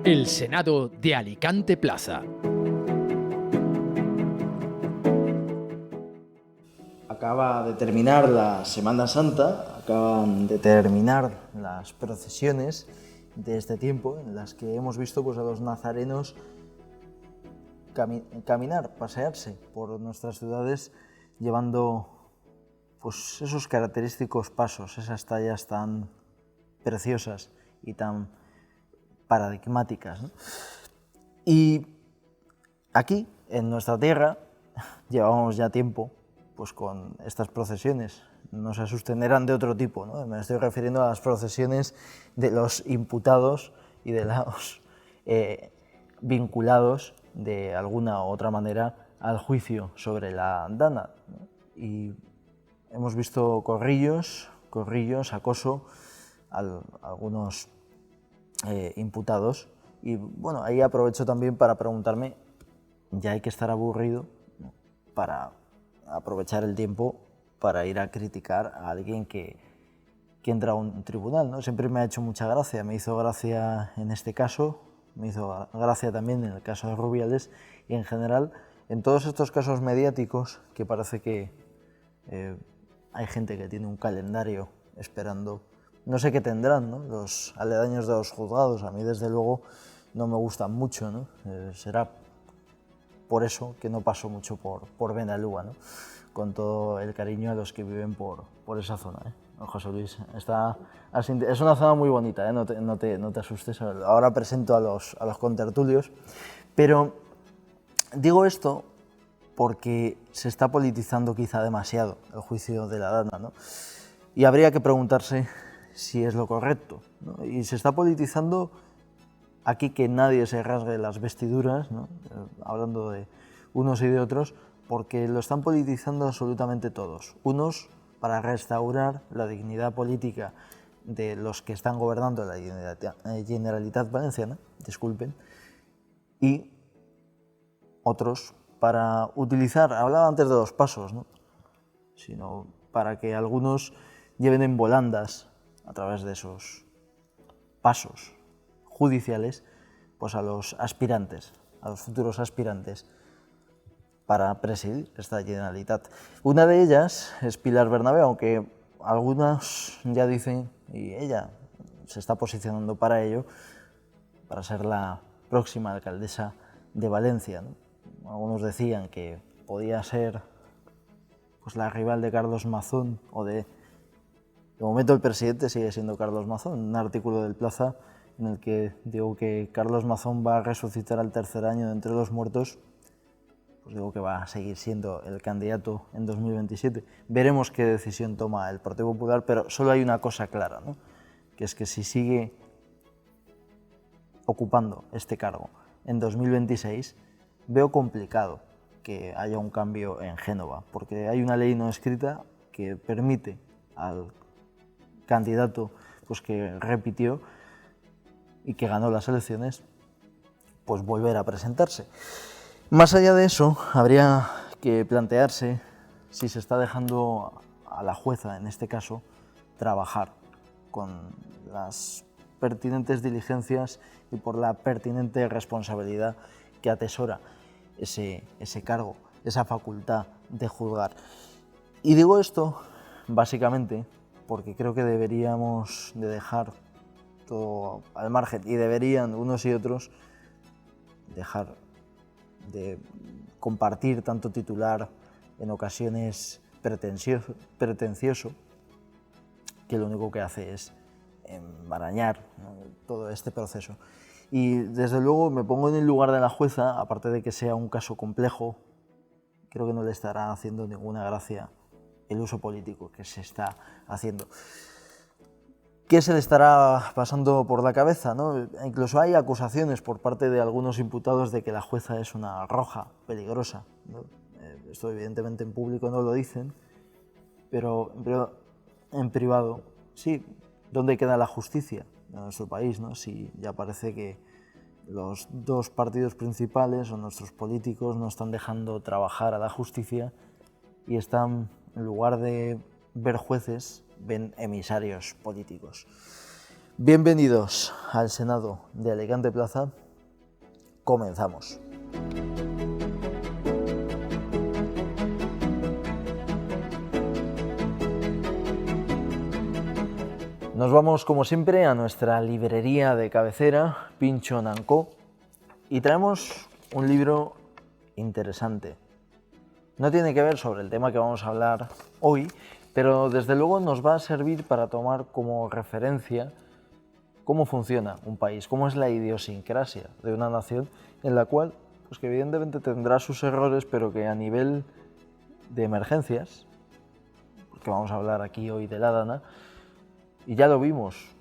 El Senado de Alicante Plaza. Acaba de terminar la Semana Santa, acaban de terminar las procesiones de este tiempo en las que hemos visto pues, a los nazarenos caminar, pasearse por nuestras ciudades llevando pues, esos característicos pasos, esas tallas tan preciosas y tan paradigmáticas, ¿no? Y aquí, en nuestra tierra, llevamos ya tiempo pues, con estas procesiones. No se asusten, eran de otro tipo, ¿no? Me estoy refiriendo a las procesiones de los imputados y de los vinculados de alguna u otra manera al juicio sobre la Dana, ¿no? Y hemos visto corrillos, acoso a algunos imputados. Y bueno, ahí aprovecho también para preguntarme, ya hay que estar aburrido, ¿no?, para aprovechar el tiempo para ir a criticar a alguien que entra a un tribunal, ¿no? Siempre me ha hecho mucha gracia, me hizo gracia en este caso, me hizo gracia también en el caso de Rubiales y en general en todos estos casos mediáticos que parece que hay gente que tiene un calendario esperando. No sé qué tendrán, ¿no?, los aledaños de los juzgados. A mí, desde luego, no me gustan mucho, ¿no? Será por eso que no paso mucho por Benalúa, ¿no?, con todo el cariño a los que viven por esa zona, ¿eh? José Luis, es una zona muy bonita, ¿eh? No te asustes. Ahora presento a los contertulios, pero digo esto porque se está politizando quizá demasiado el juicio de la Dana, ¿no? Y habría que preguntarse si es lo correcto, ¿no? Y se está politizando aquí que nadie se rasgue las vestiduras, ¿no?, hablando de unos y de otros, porque lo están politizando absolutamente todos. Unos para restaurar la dignidad política de los que están gobernando la Generalitat Valenciana, disculpen, y otros para utilizar, hablaba antes de los pasos, ¿no?, sino para que algunos lleven en volandas a través de esos pasos judiciales pues a los aspirantes, a los futuros aspirantes para presidir esta Generalitat. Una de ellas es Pilar Bernabé, aunque algunos ya dicen, y ella se está posicionando para ello, para ser la próxima alcaldesa de Valencia, ¿no? Algunos decían que podía ser pues, la rival de Carlos Mazón, o de momento el presidente sigue siendo Carlos Mazón. Un artículo del Plaza en el que digo que Carlos Mazón va a resucitar al tercer año de entre los muertos, pues digo que va a seguir siendo el candidato en 2027. Veremos qué decisión toma el Partido Popular, pero solo hay una cosa clara, ¿no?, que es que si sigue ocupando este cargo en 2026, veo complicado que haya un cambio en Génova, porque hay una ley no escrita que permite al candidato pues, que repitió y que ganó las elecciones, pues volver a presentarse. Más allá de eso, habría que plantearse si se está dejando a la jueza, en este caso, trabajar con las pertinentes diligencias y por la pertinente responsabilidad que atesora ese cargo, esa facultad de juzgar. Y digo esto básicamente porque creo que deberíamos de dejar todo al margen, y deberían unos y otros dejar de compartir tanto titular en ocasiones pretencioso, que lo único que hace es enmarañar, ¿no?, todo este proceso. Y desde luego me pongo en el lugar de la jueza, aparte de que sea un caso complejo, creo que no le estará haciendo ninguna gracia el uso político que se está haciendo. ¿Qué se le estará pasando por la cabeza, ¿no? Incluso hay acusaciones por parte de algunos imputados de que la jueza es una roja peligrosa, ¿no? Esto evidentemente en público no lo dicen, pero en privado sí. ¿Dónde queda la justicia en nuestro país, ¿no?, si ya parece que los dos partidos principales o nuestros políticos no están dejando trabajar a la justicia y están, en lugar de ver jueces, ven emisarios políticos? Bienvenidos al Senado de Alicante Plaza. Comenzamos. Nos vamos, como siempre, a nuestra librería de cabecera, Pincho & Co, y traemos un libro interesante. No tiene que ver sobre el tema que vamos a hablar hoy, pero desde luego nos va a servir para tomar como referencia cómo funciona un país, cómo es la idiosincrasia de una nación en la cual, pues que evidentemente tendrá sus errores, pero que a nivel de emergencias, porque vamos a hablar aquí hoy de la Dana, y ya lo vimos,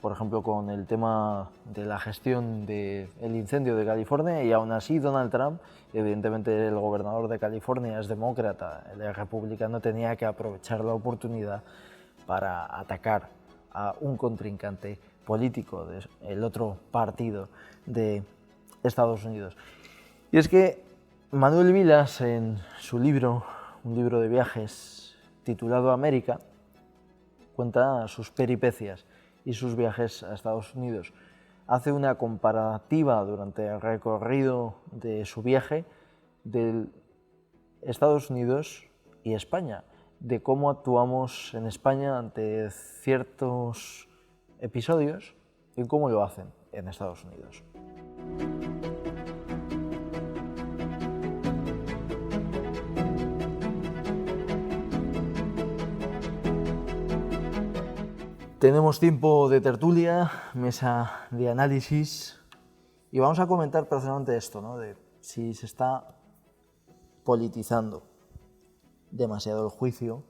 por ejemplo, con el tema de la gestión del incendio de California, y aún así Donald Trump, evidentemente el gobernador de California es demócrata, el republicano, tenía que aprovechar la oportunidad para atacar a un contrincante político del otro partido de Estados Unidos. Y es que Manuel Vilas, en su libro, un libro de viajes titulado América, cuenta sus peripecias y sus viajes a Estados Unidos. Hace una comparativa durante el recorrido de su viaje de Estados Unidos y España, de cómo actuamos en España ante ciertos episodios y cómo lo hacen en Estados Unidos. Tenemos tiempo de tertulia, mesa de análisis, y vamos a comentar precisamente esto, ¿no? De si se está politizando demasiado el juicio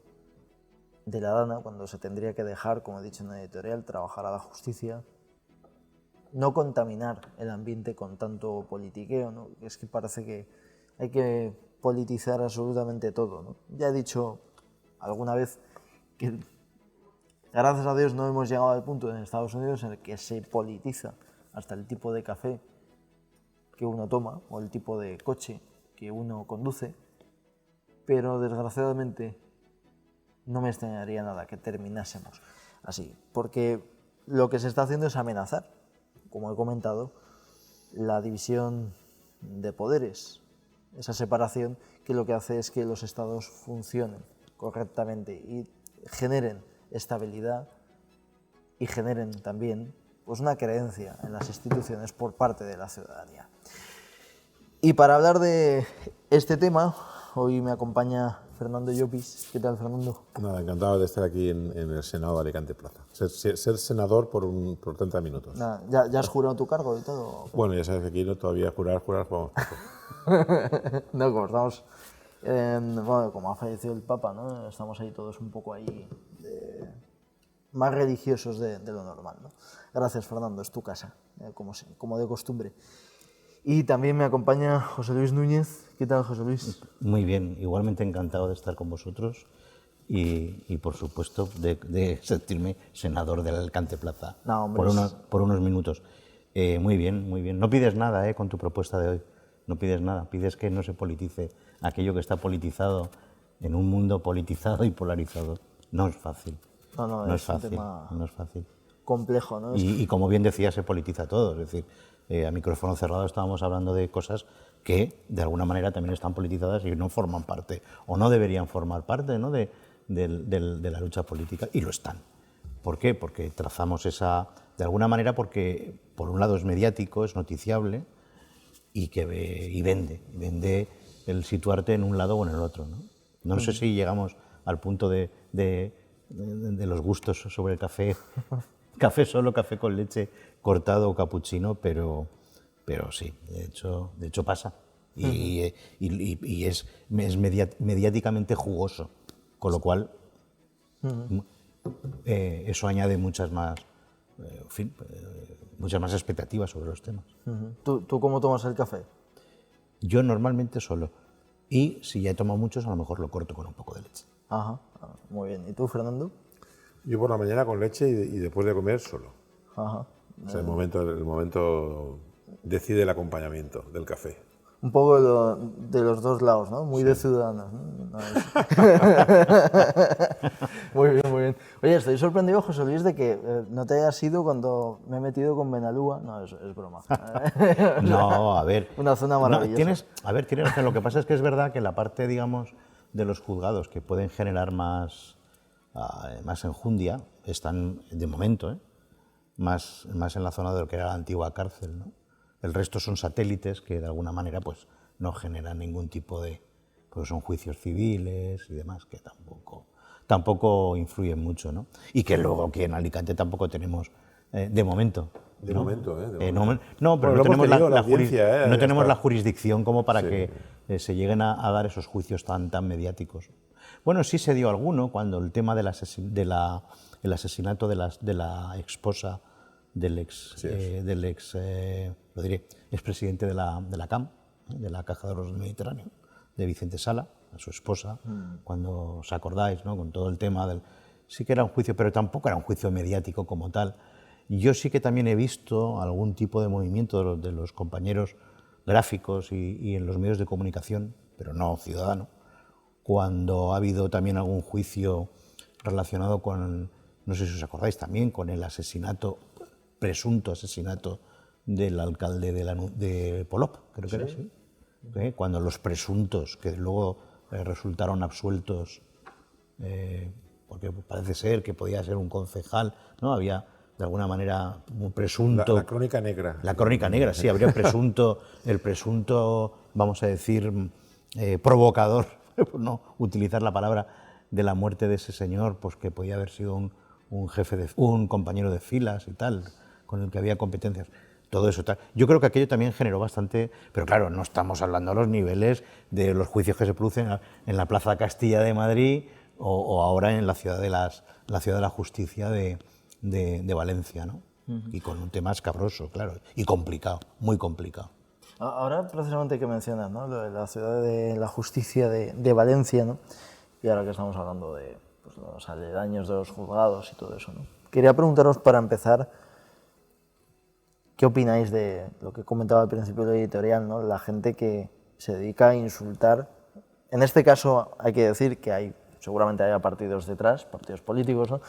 de la Dana, cuando se tendría que dejar, como he dicho en la editorial, trabajar a la justicia, no contaminar el ambiente con tanto politiqueo, ¿no? Es que parece que hay que politizar absolutamente todo, ¿no? Ya he dicho alguna vez que gracias a Dios no hemos llegado al punto en Estados Unidos en el que se politiza hasta el tipo de café que uno toma o el tipo de coche que uno conduce, pero desgraciadamente no me extrañaría nada que terminásemos así, porque lo que se está haciendo es amenazar, como he comentado, la división de poderes, esa separación que lo que hace es que los estados funcionen correctamente y generen estabilidad y generen también pues una creencia en las instituciones por parte de la ciudadanía. Y para hablar de este tema, hoy me acompaña Fernando Llopis. ¿Qué tal, Fernando? Nada, encantado de estar aquí en el Senado de Alicante Plaza. Ser senador por 30 minutos. Nada, ¿ya has jurado tu cargo y todo? Bueno, ya sabes que aquí no todavía jurar, vamos poco. No, como estamos... bueno, como ha fallecido el Papa, ¿no? Estamos ahí todos un poco ahí más religiosos de lo normal, ¿no? Gracias, Fernando, es tu casa, como de costumbre. Y también me acompaña José Luis Núñez. ¿Qué tal, José Luis? Muy bien, igualmente encantado de estar con vosotros y por supuesto, de sentirme senador del Alicante Plaza. No, hombre, por unos minutos. Muy bien, muy bien. No pides nada con tu propuesta de hoy. No pides nada, pides que no se politice aquello que está politizado en un mundo politizado y polarizado. No es fácil. No es fácil. Un tema no es fácil. Complejo, ¿no? Y como bien decía, se politiza todo. Es decir, a micrófono cerrado estábamos hablando de cosas que de alguna manera también están politizadas y no forman parte, o no deberían formar parte, ¿no? de la lucha política, y lo están. ¿Por qué? Porque trazamos de alguna manera, porque por un lado es mediático, es noticiable, y vende el situarte en un lado o en el otro, ¿no? No sé si llegamos al punto de los gustos sobre el café, café solo, café con leche, cortado o capuchino, pero sí, de hecho pasa. Y es mediáticamente jugoso, con lo cual eso añade muchas más expectativas sobre los temas. ¿Tú cómo tomas el café? Yo normalmente solo, y si ya he tomado muchos, a lo mejor lo corto con un poco de leche. Ajá, muy bien. ¿Y tú, Fernando? Yo por la mañana con leche y después de comer solo. Ajá. O sea, el momento decide el acompañamiento del café. un poco de los dos lados, ¿no? Muy de Ciudadanos, ¿no? No es... Muy bien, muy bien. Oye, estoy sorprendido, José Luis, de que no te hayas ido cuando me he metido con Benalúa. No, es broma. No, a ver. Una zona maravillosa. Tienes razón. Lo que pasa es que es verdad que la parte, digamos, de los juzgados que pueden generar más enjundia están, de momento, más en la zona de lo que era la antigua cárcel, ¿no? El resto son satélites que de alguna manera pues no generan ningún tipo de... pues son juicios civiles y demás que tampoco influyen mucho, ¿no? Y que luego aquí en Alicante tampoco tenemos, de momento... De ¿no? momento, No, pero Bueno, no tenemos la está. jurisdicción como para Sí. que se lleguen a dar esos juicios tan mediáticos. Bueno, sí se dio alguno cuando el tema el asesinato de la esposa del expresidente de la CAM, de la Caja de Ahorros del Mediterráneo, de Vicente Sala, a su esposa, cuando os acordáis, ¿no? Con todo el tema del... Sí que era un juicio, pero tampoco era un juicio mediático como tal. Yo sí que también he visto algún tipo de movimiento de los compañeros gráficos y en los medios de comunicación, pero no ciudadano, cuando ha habido también algún juicio relacionado con, no sé si os acordáis también, con el presunto asesinato del alcalde de Polop, creo que era así. Cuando los presuntos, que luego resultaron absueltos, porque parece ser que podía ser un concejal, ¿no? Había de alguna manera un presunto... La crónica negra. La crónica negra, sí, habría el presunto, vamos a decir, provocador, por no utilizar la palabra, de la muerte de ese señor, pues que podía haber sido un compañero de filas y tal, con el que había competencias. Todo eso tal. Yo creo que aquello también generó bastante, pero claro, no estamos hablando a los niveles de los juicios que se producen en la Plaza Castilla de Madrid o ahora en la ciudad de la justicia de Valencia, ¿no? Y con un tema escabroso, claro, y complicado, muy complicado. Ahora, precisamente que mencionas, ¿no? Lo de la ciudad de la justicia de Valencia, ¿no? Y ahora que estamos hablando de pues, los aledaños de los juzgados y todo eso, ¿no? Quería preguntaros para empezar, ¿qué opináis de lo que comentaba al principio del editorial, ¿no? La gente que se dedica a insultar. En este caso hay que decir que seguramente haya partidos detrás, partidos políticos, ¿no?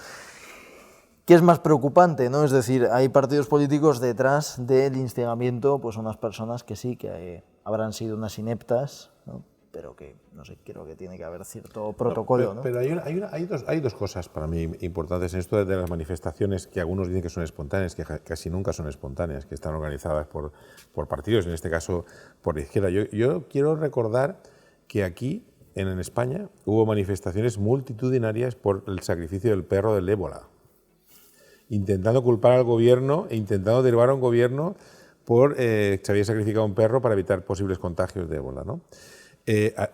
¿Qué es más preocupante, ¿no? Es decir, hay partidos políticos detrás del instigamiento, pues unas personas que sí, que habrán sido unas ineptas, ¿no? Pero que, no sé, creo que tiene que haber cierto protocolo, ¿no? Pero hay dos cosas para mí importantes en esto de las manifestaciones, que algunos dicen que son espontáneas, que casi nunca son espontáneas, que están organizadas por partidos, en este caso por la izquierda. Yo quiero recordar que aquí, en España, hubo manifestaciones multitudinarias por el sacrificio del perro del ébola, intentando culpar al gobierno e intentando derribar a un gobierno por que se había sacrificado un perro para evitar posibles contagios de ébola, ¿no?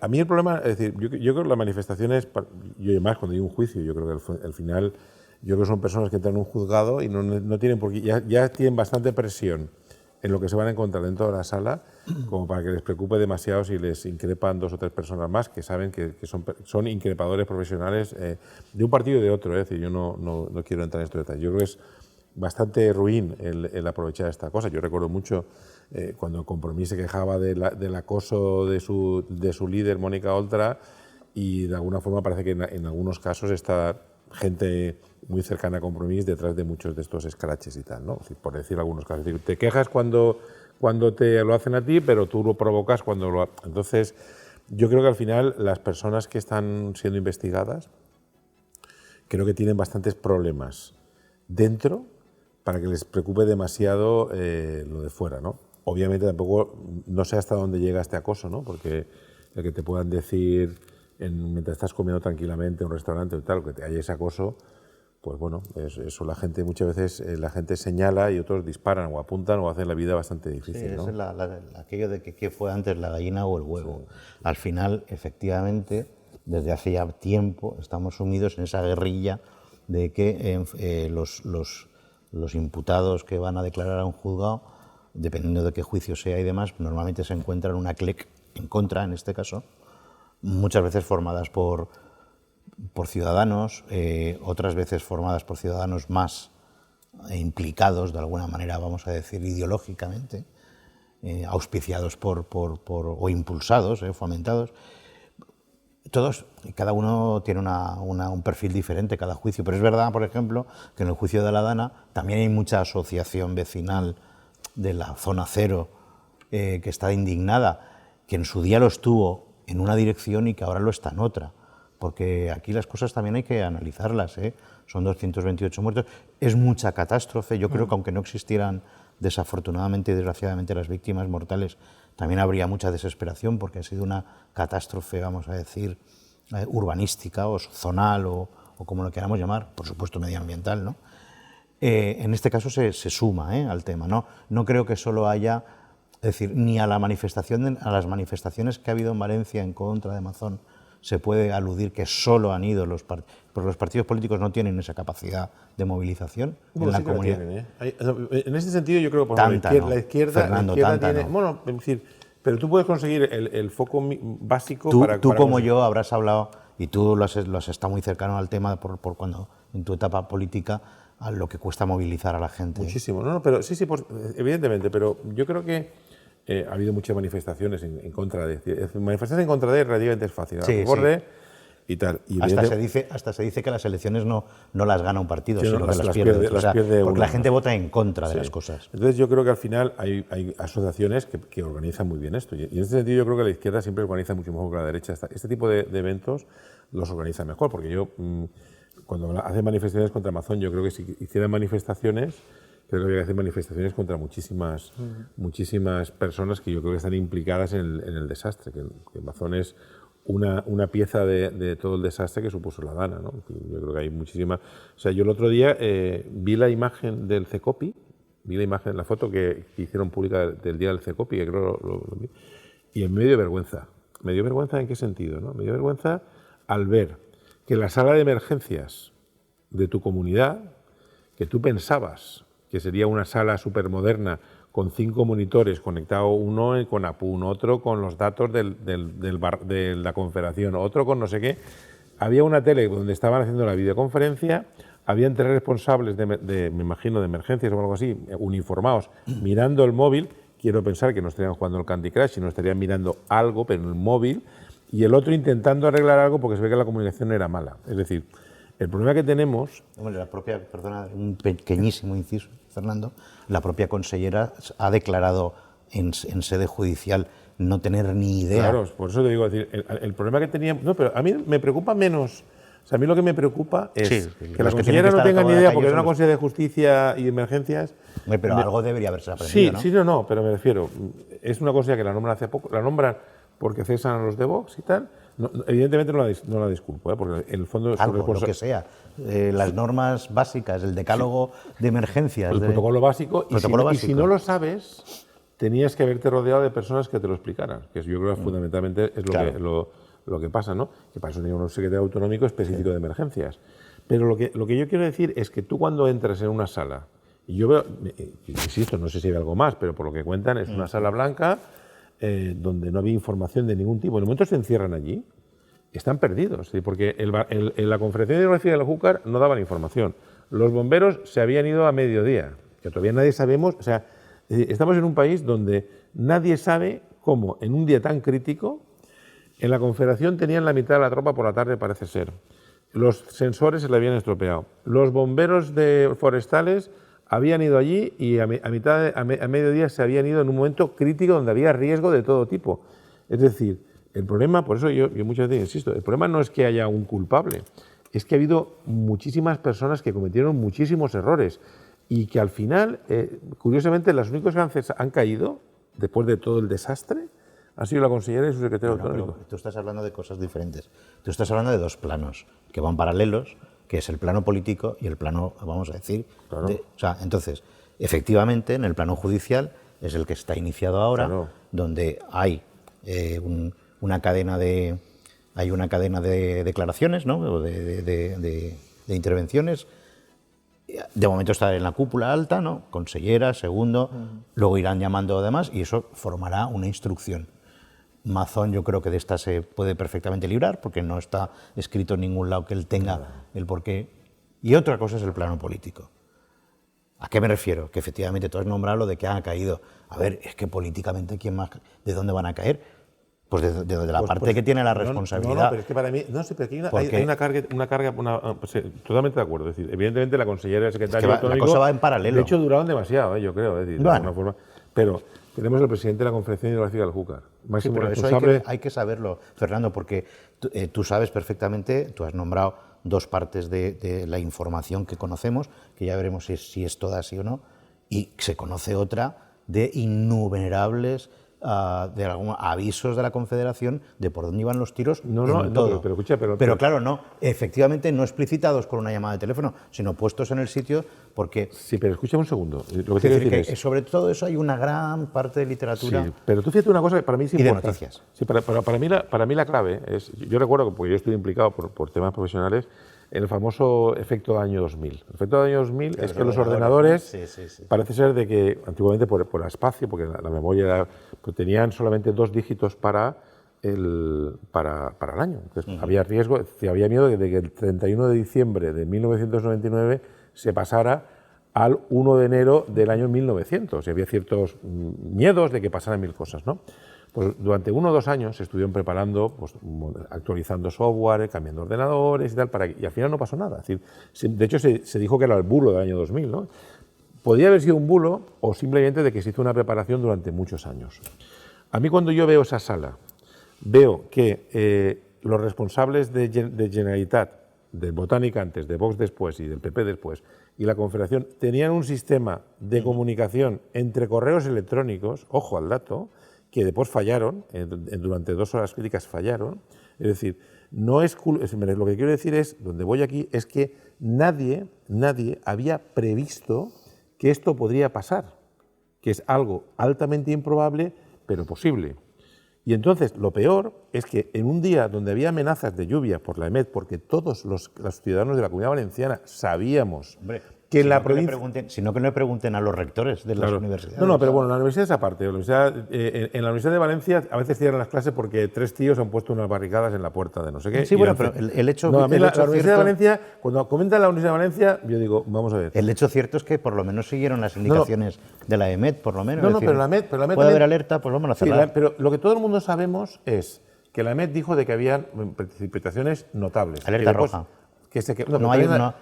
A mí el problema, es decir, yo creo que las manifestaciones, yo además cuando hay un juicio, yo creo que al final, yo creo que son personas que entran en un juzgado y no tienen por qué, ya tienen bastante presión en lo que se van a encontrar dentro de la sala, como para que les preocupe demasiado si les increpan 2 o 3 personas más que saben que son increpadores profesionales de un partido y de otro. Es decir, yo no quiero entrar en estos detalles. Yo creo que es bastante ruin el aprovechar esta cosa. Yo recuerdo mucho cuando Compromís se quejaba del acoso de su líder, Mónica Oltra, y de alguna forma parece que en algunos casos está gente muy cercana a Compromís detrás de muchos de estos escraches y tal, ¿no? Por decir algunos casos. Es decir, te quejas cuando te lo hacen a ti, pero tú lo provocas cuando lo... Entonces, yo creo que al final las personas que están siendo investigadas creo que tienen bastantes problemas dentro para que les preocupe demasiado lo de fuera, ¿no? Obviamente tampoco, no sé hasta dónde llega este acoso, ¿no? Porque el que te puedan decir mientras estás comiendo tranquilamente en un restaurante o tal, que haya ese acoso, pues bueno, eso la gente muchas veces la gente señala y otros disparan o apuntan o hacen la vida bastante difícil, sí, ¿no? Es aquello de que qué fue antes, la gallina o el huevo. Sí. Al final, efectivamente, desde hace ya tiempo estamos sumidos en esa guerrilla de que los imputados que van a declarar a un juzgado, dependiendo de qué juicio sea y demás, normalmente se encuentran una CLEC en contra, en este caso, muchas veces formadas por ciudadanos, otras veces formadas por ciudadanos más implicados, de alguna manera, vamos a decir, ideológicamente, auspiciados o impulsados, fomentados. Todos, cada uno tiene un perfil diferente, cada juicio, pero es verdad, por ejemplo, que en el juicio de la Dana también hay mucha asociación vecinal de la zona cero que está indignada, que en su día lo estuvo en una dirección y que ahora lo está en otra, porque aquí las cosas también hay que analizarlas, son 228 muertos, es mucha catástrofe. Yo creo que aunque no existieran desafortunadamente y desgraciadamente las víctimas mortales, también habría mucha desesperación porque ha sido una catástrofe, vamos a decir, urbanística o zonal o como lo queramos llamar, por supuesto medioambiental, ¿no? En este caso se suma al tema, ¿no? No creo que solo haya, es decir, ni a las manifestaciones que ha habido en Valencia en contra de Mazón se puede aludir que solo han ido porque los partidos políticos no tienen esa capacidad de movilización en la comunidad. En ese sentido yo creo que la izquierda Fernando, tiene... no. Bueno, es decir, pero tú puedes conseguir el foco básico Tú como yo habrás hablado, y tú lo has estado muy cercano al tema por cuando en tu etapa política, a lo que cuesta movilizar a la gente. Muchísimo, pero sí, evidentemente, pero yo creo que ha habido muchas manifestaciones en contra de... Manifestaciones en contra de relativamente es fácil, sí, y tal. Y hasta se dice que las elecciones no las gana un partido, sí, sino que las pierde. Porque la gente vota en contra de las cosas. Entonces yo creo que al final hay asociaciones que organizan muy bien esto. Y en ese sentido yo creo que la izquierda siempre organiza mucho mejor que la derecha. Este tipo de eventos los organiza mejor, porque yo, cuando hacen manifestaciones contra Amazon, yo creo que si hicieran manifestaciones, creo que hay que hacer manifestaciones contra muchísimas personas que yo creo que están implicadas en el desastre, que Amazon es una pieza de todo el desastre que supuso la Dana, ¿no? Yo creo que hay muchísimas... O sea, yo el otro día vi la imagen del CECOPI, la foto que hicieron pública del día del CECOPI, que creo lo vi, y me dio vergüenza. ¿Me dio vergüenza en qué sentido, no? Me dio vergüenza al ver que la sala de emergencias de tu comunidad, que tú pensabas que sería una sala supermoderna con 5 monitores conectados, uno con APUN, otro con los datos de la confederación, otro con no sé qué. Había una tele donde estaban haciendo la videoconferencia, habían 3 responsables me imagino, de emergencias o algo así, uniformados, mirando el móvil. Quiero pensar que no estarían jugando al Candy Crush, sino estarían mirando algo, pero en el móvil, y el otro intentando arreglar algo porque se ve que la comunicación era mala. Es decir, el problema que tenemos... Hombre, perdona, un pequeñísimo inciso, Fernando, la propia consellera ha declarado en sede judicial no tener ni idea. Claro, por eso te digo, el problema que teníamos... No, pero a mí me preocupa menos... O sea, a mí lo que me preocupa es que la consellera no tenga ni idea, porque era una consejera de justicia y emergencias... Pero algo debería haberse aprendido, sí, ¿no? No, pero me refiero, es una consejera que la nombran hace poco, la nombran porque cesan a los de Vox y tal. No, evidentemente no la disculpo, porque en el fondo... Algo, lo que sea. Las normas básicas, el decálogo de emergencias... El protocolo básico, y si no lo sabes, tenías que haberte rodeado de personas que te lo explicaran, que yo creo que fundamentalmente es lo que pasa, ¿no? Que para eso tenía un secretario autonómico específico de emergencias. Pero lo que yo quiero decir es que tú cuando entras en una sala, y yo veo, insisto, no sé si hay algo más, pero por lo que cuentan es una sala blanca donde no había información de ningún tipo. En el momento se encierran allí, están perdidos, ¿sí? Porque en la conferencia hidrográfica de la Júcar no daban información. Los bomberos se habían ido a mediodía, que todavía nadie sabemos. O sea, estamos en un país donde nadie sabe cómo, en un día tan crítico, en la Confederación tenían la mitad de la tropa por la tarde, parece ser. Los sensores se le habían estropeado. Los bomberos forestales habían ido allí y a mediodía se habían ido en un momento crítico donde había riesgo de todo tipo. Es decir, el problema, por eso yo muchas veces insisto, el problema no es que haya un culpable, es que ha habido muchísimas personas que cometieron muchísimos errores y que al final, curiosamente, los únicos que han caído, después de todo el desastre, ha sido la consellera y su secretario autonómico. Tú estás hablando de cosas diferentes. Tú estás hablando de 2 planos que van paralelos, que es el plano político y el plano, vamos a decir... Claro. Entonces, efectivamente, en el plano judicial es el que está iniciado ahora, claro, donde hay una cadena de declaraciones, ¿no? O de intervenciones. De momento está en la cúpula alta, ¿no? Consellera, segundo, luego irán llamando además y eso formará una instrucción. Mazón yo creo que de esta se puede perfectamente librar porque no está escrito en ningún lado que él tenga el porqué. Y otra cosa es el plano político. ¿A qué me refiero? Que efectivamente tú has nombrado lo de que han caído. A ver, es que políticamente, ¿quién más? ¿De dónde van a caer? Pues de la parte que tiene la responsabilidad. No, pero es que para mí, no sé, pero aquí hay una carga pues, totalmente de acuerdo. Es decir, evidentemente la consellera y el secretario la cosa va en paralelo. De hecho, duraron demasiado, yo creo, es decir, bueno. de alguna forma. Pero tenemos el presidente de la Confederación Hidrográfica del Júcar, máximo Sí, pero responsable. eso hay que saberlo, Fernando, porque tú sabes perfectamente, tú has nombrado dos partes de la información que conocemos, que ya veremos si es toda así o no, y se conoce otra de innumerables avisos de la Confederación de por dónde iban los tiros. Todo. Pero escucha, pero claro, no, efectivamente no explicitados con una llamada de teléfono, sino puestos en el sitio porque... Sí, pero escucha un segundo. Lo que quiero decir que sobre todo eso hay una gran parte de literatura. Sí, pero tú fíjate una cosa que para mí es importante. Y de noticias. Sí, para mí la clave es, yo recuerdo, porque yo estoy implicado por temas profesionales, en el famoso efecto año 2000. El efecto año 2000 es que los ordenadores, parece ser de que antiguamente por espacio, porque la memoria era, pues tenían solamente 2 dígitos para el año. Entonces, había riesgo, había miedo de que el 31 de diciembre de 1999 se pasara al 1 de enero del año 1900. Y había ciertos miedos de que pasaran 1000 cosas, ¿no? Pues durante 1 o 2 años se estuvieron preparando, pues, actualizando software, cambiando ordenadores y tal, y al final no pasó nada. Es decir, de hecho se dijo que era el bulo del año 2000, ¿no? Podría haber sido un bulo o simplemente de que se hizo una preparación durante muchos años. A mí cuando yo veo esa sala, veo que los responsables de Generalitat, del Botánica antes, de Vox después y del PP después, y la Confederación, tenían un sistema de comunicación entre correos electrónicos, ojo al dato, que después fallaron, durante 2 horas críticas fallaron. Es decir, no es lo que quiero decir es, donde voy aquí, es que nadie había previsto que esto podría pasar, que es algo altamente improbable, pero posible. Y entonces, lo peor es que en un día donde había amenazas de lluvia por la EMET, porque todos los ciudadanos de la Comunidad Valenciana sabíamos... Hombre, que en la provincia... Sino que no le pregunten a los rectores de las universidades. No, pero bueno, la universidad es aparte. En la Universidad de Valencia a veces cierran las clases porque 3 tíos han puesto unas barricadas en la puerta de no sé qué. Sí, bueno, pero el hecho... No, a mí la Universidad cierto, de Valencia, cuando comentan la Universidad de Valencia, yo digo, vamos a ver. El hecho cierto es que por lo menos siguieron las indicaciones de la EMET, por lo menos. No, pero la EMET puede también, haber alerta, pues vamos a cerrar. Sí, pero lo que todo el mundo sabemos es que la EMET dijo de que había precipitaciones notables. Alerta roja.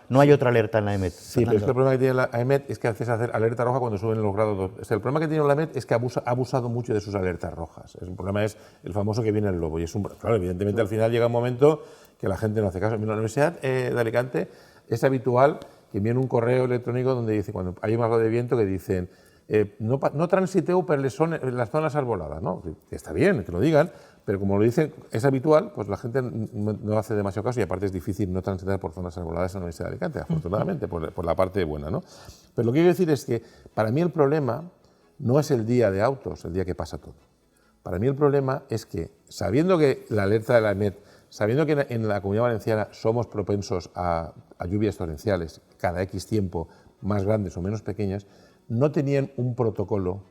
No hay otra alerta en la EMET. Sí, pero es que el problema que tiene la EMET es que a veces hacer alerta roja cuando suben los grados 2. O sea, el problema que tiene la EMET es que ha abusado mucho de sus alertas rojas. El problema es el famoso que viene el lobo. Y claro, evidentemente al final llega un momento que la gente no hace caso. En la Universidad de Alicante es habitual que envíen un correo electrónico donde dice, cuando hay un algo de viento, que dicen no transiteu per las zonas arboladas, ¿no? Que está bien que lo digan, pero como lo dicen, es habitual, pues la gente no hace demasiado caso y aparte es difícil no transitar por zonas arboladas en la Universidad de Alicante, afortunadamente, por la parte buena, ¿no? Pero lo que quiero decir es que para mí el problema no es el día de autos, el día que pasa todo. Para mí el problema es que, sabiendo que la alerta de la EMET, sabiendo que en la Comunidad Valenciana somos propensos a lluvias torrenciales cada X tiempo, más grandes o menos pequeñas, no tenían un protocolo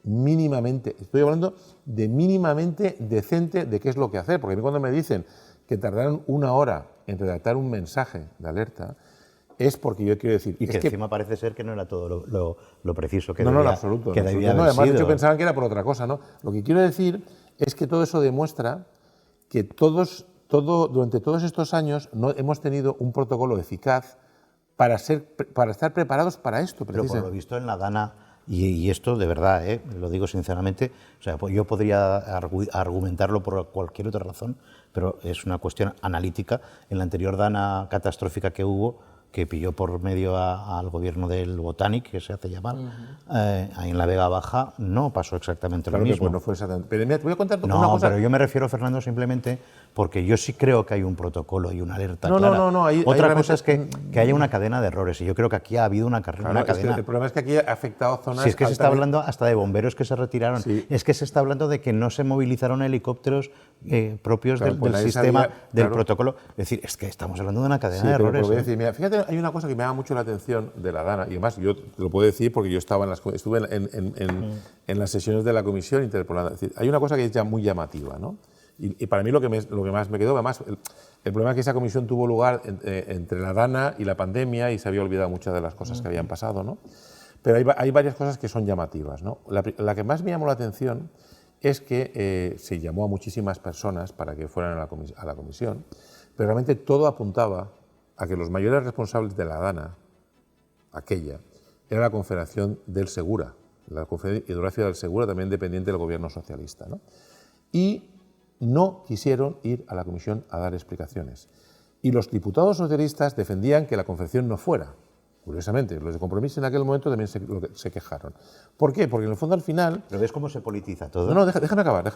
mínimamente, estoy hablando de mínimamente decente de qué es lo que hacer, porque a mí cuando me dicen que tardaron 1 hora en redactar un mensaje de alerta, es porque yo quiero decir... Y que encima parece ser que no era todo lo preciso que debía, en absoluto, que debía haber además, sido. de hecho, pensaban que era por otra cosa, ¿no? Lo que quiero decir es que todo eso demuestra que durante todos estos años no hemos tenido un protocolo eficaz para estar preparados para esto. Pero por lo visto en la Dana, y esto de verdad, lo digo sinceramente, o sea, yo podría argumentarlo por cualquier otra razón, pero es una cuestión analítica. En la anterior Dana catastrófica que hubo, que pilló por medio al gobierno del Botanic, que se hace llamar, ahí en la Vega Baja, no pasó exactamente lo mismo. Pues no fue exactamente. Pero mira, te voy a contar una cosa. No, pero yo me refiero, Fernando, simplemente porque yo sí creo que hay un protocolo y una alerta clara. No. Otra cosa es que haya una cadena de errores, y yo creo que aquí ha habido una cadena. Es que el problema es que aquí ha afectado zonas... Si es que se está hablando hasta de bomberos que se retiraron, es que se está hablando de que no se movilizaron helicópteros propios del sistema, del protocolo. Es decir, es que estamos hablando de una cadena de errores. Voy a decir, mira, fíjate, hay una cosa que me llama mucho la atención de la Dana, y además yo te lo puedo decir porque yo estuve en las sesiones de la Comisión Interpolada. Es decir, hay una cosa que es ya muy llamativa, ¿no? Y para mí lo que más me quedó, además, el problema es que esa comisión tuvo lugar entre la Dana y la pandemia y se había olvidado muchas de las cosas que habían pasado, ¿no? Pero hay varias cosas que son llamativas, ¿no? La que más me llamó la atención es que se llamó a muchísimas personas para que fueran a la comisión, pero realmente todo apuntaba a que los mayores responsables de la Dana, aquella, era la Confederación del Segura, la Confederación Hidrográfica del Segura, también dependiente del gobierno socialista, ¿no? Y no quisieron ir a la comisión a dar explicaciones. Y los diputados socialistas defendían que la Confederación no fuera. Curiosamente, los de Compromís en aquel momento también se quejaron. ¿Por qué? Porque en el fondo al final... ¿Pero ves cómo se politiza todo? No, déjame acabar.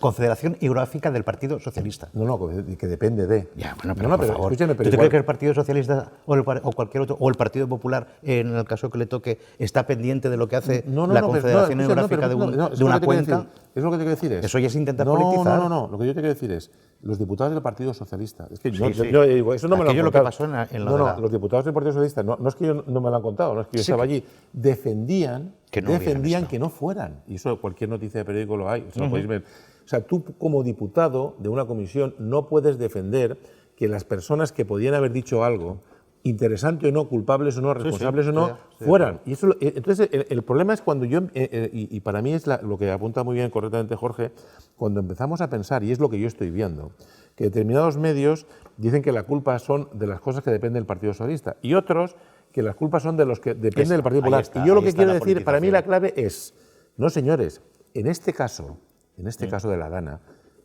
Confederación Hidrográfica del Partido Socialista. No, que depende de... Ya, bueno, pero por favor. Escúchame, ¿Tú te crees que el Partido Socialista o cualquier otro, o el Partido Popular, en el caso que le toque, está pendiente de lo que hace la Confederación Hidrográfica de una cuenca? Es lo que te quiero decir. Eso ya es intentar politizar. No. Lo que yo te quiero decir es, los diputados del Partido Socialista... Es que Sí. yo digo, eso no me lo han contado. Lo que pasó en los diputados del Partido Socialista, no es que yo no me lo han contado, no es que yo estaba allí, defendían que no fueran. Y eso cualquier noticia de periódico lo hay, eso lo podéis ver. O sea, tú como diputado de una comisión no puedes defender que las personas que podían haber dicho algo, interesante o no, culpables o no, responsables o no, fueran. Y eso, entonces, el problema es cuando yo, y para mí es lo que apunta muy bien correctamente Jorge, cuando empezamos a pensar, y es lo que yo estoy viendo, que determinados medios dicen que la culpa son de las cosas que dependen del Partido Socialista y otros que las culpas son de los que dependen del Partido Popular. Y yo lo que quiero decir, para mí la clave es, no señores, en este caso de la Dana,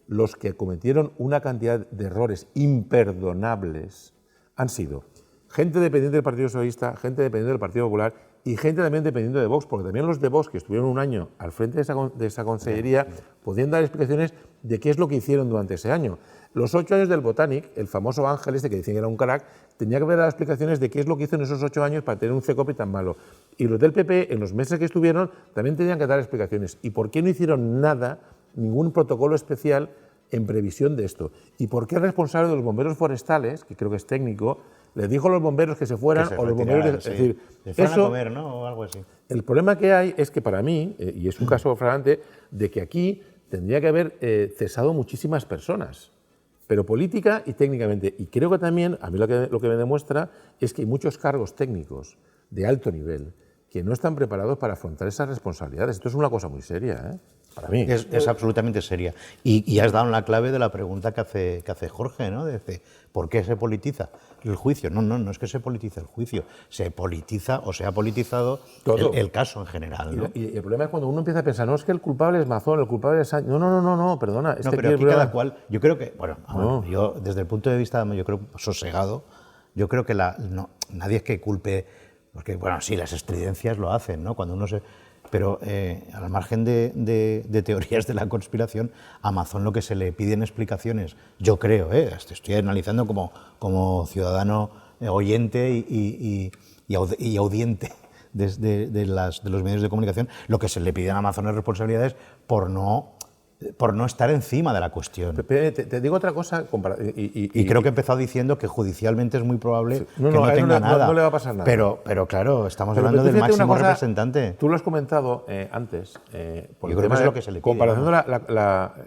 los que cometieron una cantidad de errores imperdonables han sido gente dependiente del Partido Socialista, gente dependiente del Partido Popular y gente también dependiente de Vox, porque también los de Vox, que estuvieron un año al frente de esa consellería, podían dar explicaciones de qué es lo que hicieron durante ese año. Los 8 años del Botanic, el famoso Ángel que decían que era un crack, tenía que haber dado explicaciones de qué es lo que hizo en esos 8 años para tener un CECOPE tan malo. Y los del PP, en los meses que estuvieron, también tenían que dar explicaciones. ¿Y por qué no hicieron nada, ningún protocolo especial en previsión de esto? ¿Y por qué el responsable de los bomberos forestales, que creo que es técnico, les dijo a los bomberos que se fueran, o los bomberos... Es decir, fueran a comer, ¿no? O algo así. El problema que hay es que para mí, y es un caso flagrante, de que aquí tendría que haber cesado muchísimas personas, pero política y técnicamente. Y creo que también, a mí lo que me demuestra es que hay muchos cargos técnicos de alto nivel que no están preparados para afrontar esas responsabilidades. Esto es una cosa muy seria, para mí. Es absolutamente seria. Y has dado la clave de la pregunta que hace Jorge, ¿no? Dice, ¿por qué se politiza el juicio? No es que se politice el juicio, se politiza o se ha politizado el caso en general, ¿no? Y el problema es cuando uno empieza a pensar, no, es que el culpable es Mazón, el culpable es Sánchez. No, perdona. Pero aquí cada cual, yo creo que, yo desde el punto de vista, yo creo, sosegado, yo creo que nadie es que culpe, porque, sí, las estridencias lo hacen, ¿no? Cuando uno se... Pero al margen de teorías de la conspiración, a Mazón lo que se le piden explicaciones, yo creo, estoy analizando como ciudadano oyente y audiente de los medios de comunicación, lo que se le piden a Mazón es responsabilidades por no estar encima de la cuestión. Te digo otra cosa. Y creo que he empezado diciendo que judicialmente es muy probable que no tenga nada. No le va a pasar nada. Pero claro, estamos hablando del máximo representante. Tú lo has comentado antes. Por el tema de lo que se le pide. Comparando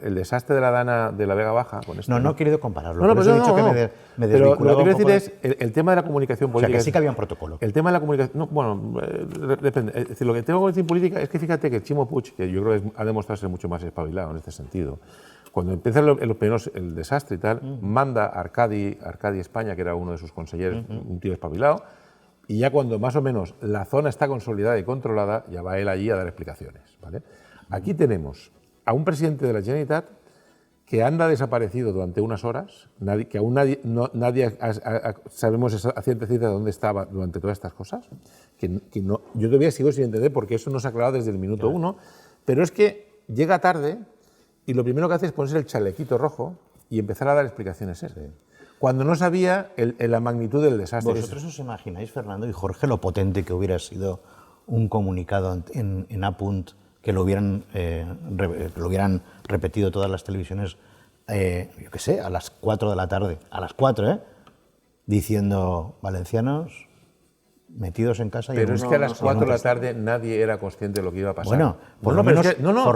el desastre de la Dana de la Vega Baja con esto. No he querido compararlo. He dicho que me desvinculaba. Pero lo que quiero decir es el tema de la comunicación política. O sea, que sí que había un protocolo. El tema de la comunicación. Depende. Es decir, lo que tengo que decir en política es que fíjate que el Chimo Puig, que yo creo que ha demostrado ser mucho más espabilado en este sentido, cuando empieza el desastre y tal, manda a Arcadi España, que era uno de sus consejeros, un tío espabilado, y ya cuando más o menos la zona está consolidada y controlada, ya va él allí a dar explicaciones, ¿vale? Aquí tenemos a un presidente de la Generalitat que anda desaparecido durante unas horas, que aún nadie sabemos a ciencia cierta dónde estaba durante todas estas cosas, yo todavía sigo sin entender porque eso no se ha aclarado desde el minuto uno, pero es que llega tarde y lo primero que hace es ponerse el chalequito rojo y empezar a dar explicaciones cuando no sabía la magnitud del desastre. ¿Vosotros os imagináis, Fernando y Jorge, lo potente que hubiera sido un comunicado en Apunt que lo hubieran repetido todas las televisiones, yo qué sé, a las 4 de la tarde, a las 4, diciendo, valencianos, metidos en casa. Pero y es que a las 4 de la tarde nadie era consciente de lo que iba a pasar. Bueno, por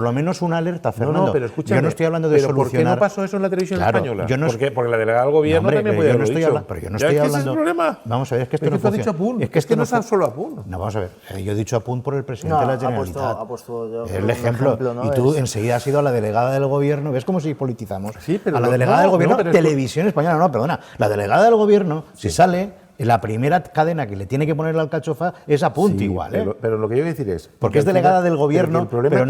lo menos una alerta, Fernando. No, pero escúchame, yo no estoy hablando de solucionar. ¿Por qué no pasó eso en la televisión española? Yo no, porque la delegada del gobierno hombre, también podía haberlo dicho. Pero yo no estoy hablando... ¿Ese es el problema? Vamos a ver, es que esto es que no tú has funciona. dicho Apun. Es que no es solo Apun. No, vamos a ver. Yo he dicho Apun por el presidente de la Generalitat. Ha puesto yo el ejemplo. ¿no? Y tú enseguida has ido a la delegada del gobierno. ¿Ves cómo si politizamos? Sí, pero a la delegada del gobierno, pero Televisión Española. No, perdona. La delegada del gobierno, si sale... La primera cadena que le tiene que poner la alcachofa es Apun igual. Pero lo que yo voy a decir es... Porque es delegada del gobierno, pero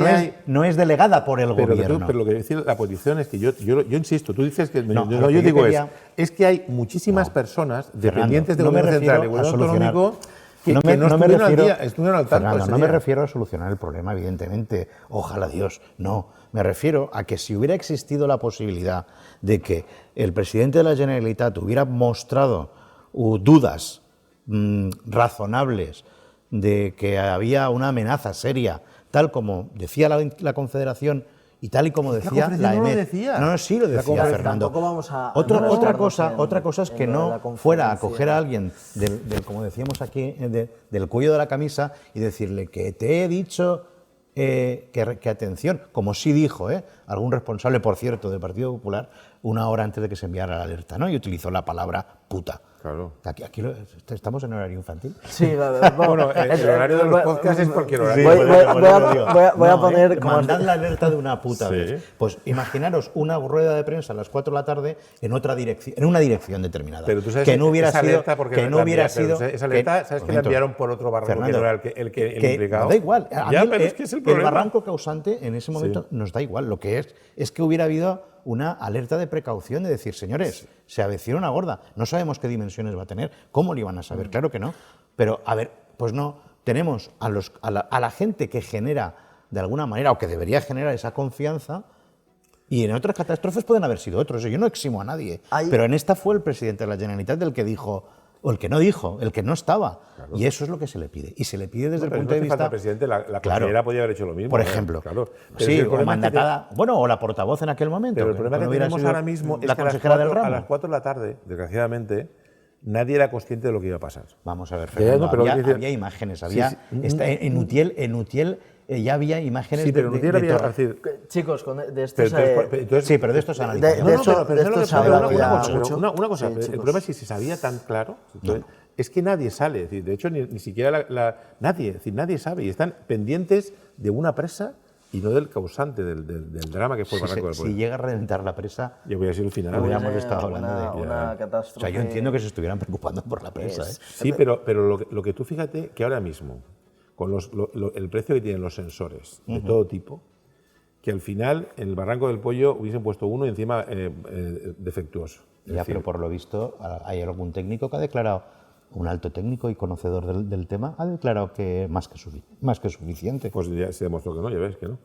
no es delegada por el gobierno. Pero lo que decir la posición es que yo insisto, tú dices que... No, yo digo es que hay muchísimas personas dependientes del gobierno central y del gobierno autonómico que no estuvieron al tanto. Fernando, no me refiero a solucionar el problema, evidentemente. Ojalá Dios. No. Me refiero a que si hubiera existido la posibilidad de que el presidente de la Generalitat hubiera mostrado dudas razonables de que había una amenaza seria, tal como decía la Confederación y tal y como decía la EMET. No lo decía. No, sí lo decía, Fernando. Otra cosa es que no fuera a coger a alguien como decíamos aquí, del cuello de la camisa y decirle que te he dicho que atención, como sí dijo algún responsable, por cierto, del Partido Popular, una hora antes de que se enviara la alerta, ¿no? Y utilizó la palabra puta. Claro. Aquí estamos en horario infantil. Sí, bueno, el horario de los podcasts es cualquier horario. Voy a poner... mandad la alerta de una puta vez. Pues imaginaros una rueda de prensa a las 4 de la tarde en otra dirección, en una dirección determinada. Pero tú sabes que no hubiera esa sido... alerta porque que no hubiera sido... Esa alerta, ¿sabes que la enviaron por otro barranco Fernando, que no era el implicado? Da igual. Pero es que es el problema. El barranco causante en ese momento nos da igual. Lo que es que hubiera habido una alerta de precaución de decir, señores, se avecina una gorda, no sabemos qué dimensiones va a tener, ¿cómo lo iban a saber? Claro que no, pero a ver, pues no, tenemos a la gente que genera de alguna manera, o que debería generar esa confianza, y en otras catástrofes pueden haber sido otros, yo no eximo a nadie, pero en esta fue el presidente de la Generalitat el que dijo, o el que no dijo, el que no estaba. Claro. Y eso es lo que se le pide. Y se le pide desde el punto de vista... El presidente, la consellera podía haber hecho lo mismo. Por ejemplo. Claro. Sí, o mandatada, o la portavoz en aquel momento. Pero el problema que tenemos ahora mismo es que a las 4 de la tarde, desgraciadamente, nadie era consciente de lo que iba a pasar. Vamos a ver, Fernando, había imágenes, había... En Utiel ya había imágenes sí, pero chicos, de esto pero de esto se analiza. Una cosa, el problema es que si se sabía tan claro, es que nadie sale, es decir, de hecho ni siquiera nadie sabe y están pendientes de una presa y no del causante del drama que fue el Barranco del Poyo. Si llega a reventar la presa, ya voy a ser el final. Hubiéramos estado hablando de una catástrofe. O sea, yo entiendo que se estuvieran preocupando por la presa. Sí, pero lo que tú fíjate que ahora mismo con el precio que tienen los sensores de todo tipo, que al final en el Barranco del Poyo hubiesen puesto uno y encima defectuoso. Pero por lo visto hay algún técnico que ha declarado, un alto técnico y conocedor del tema, ha declarado que más que suficiente. Pues ya se demostró que no, ya ves que no.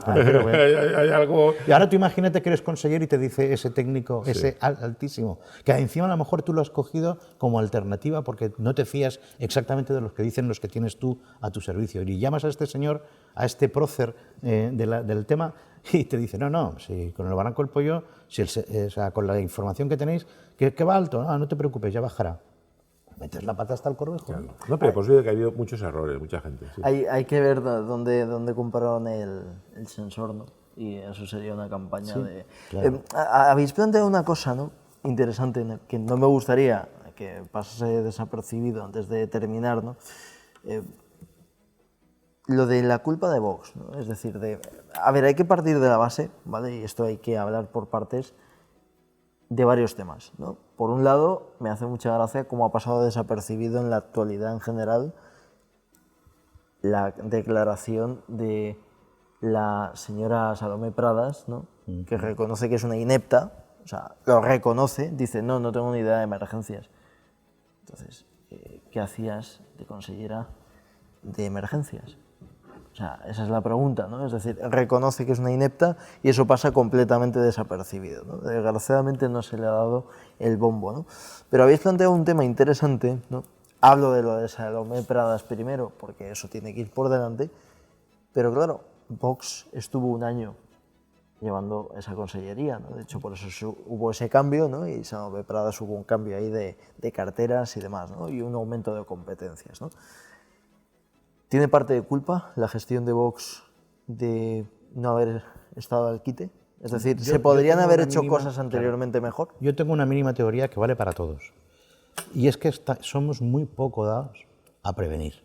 Hay algo... Y ahora tú imagínate que eres consejero y te dice ese técnico, ese altísimo, que encima a lo mejor tú lo has cogido como alternativa porque no te fías exactamente de los que dicen los que tienes tú a tu servicio. Y llamas a este señor, a este prócer del tema, y te dice, si con el Barranco del Poyo, con la información que tenéis, que va alto, no te preocupes, ya bajará. Metes la pata hasta el corvejo. Claro. No, pero por eso digo que ha habido muchos errores, mucha gente. Sí. Hay que ver dónde compraron el sensor, ¿no? Y eso sería una campaña de... Claro. Habéis planteado una cosa, ¿no? Interesante, ¿no? Que no me gustaría que pasase desapercibido antes de terminar, ¿no? Lo de la culpa de Vox, ¿no? Es decir, hay que partir de la base, ¿vale? Y esto hay que hablar por partes, de varios temas, ¿no? Por un lado, me hace mucha gracia cómo ha pasado desapercibido en la actualidad en general la declaración de la señora Salomé Pradas, ¿no? Que reconoce que es una inepta, o sea, lo reconoce, dice, no tengo ni idea de emergencias. Entonces, ¿qué hacías de consellera de emergencias? O sea, esa es la pregunta, ¿no? Es decir, reconoce que es una inepta y eso pasa completamente desapercibido, ¿no? Desgraciadamente no se le ha dado el bombo, ¿no? Pero habéis planteado un tema interesante, ¿no? Hablo de lo de Salomé Pradas primero, porque eso tiene que ir por delante, pero claro, Vox estuvo un año llevando esa consellería, ¿no? De hecho, por eso hubo ese cambio, ¿no? Y Sanove Pradas hubo un cambio ahí de carteras y demás, ¿no? Y un aumento de competencias, ¿no? ¿Tiene parte de culpa la gestión de Vox de no haber estado al quite? Es decir, ¿se podrían haber hecho cosas anteriormente mejor? Yo tengo una mínima teoría que vale para todos. Y es que somos muy poco dados a prevenir.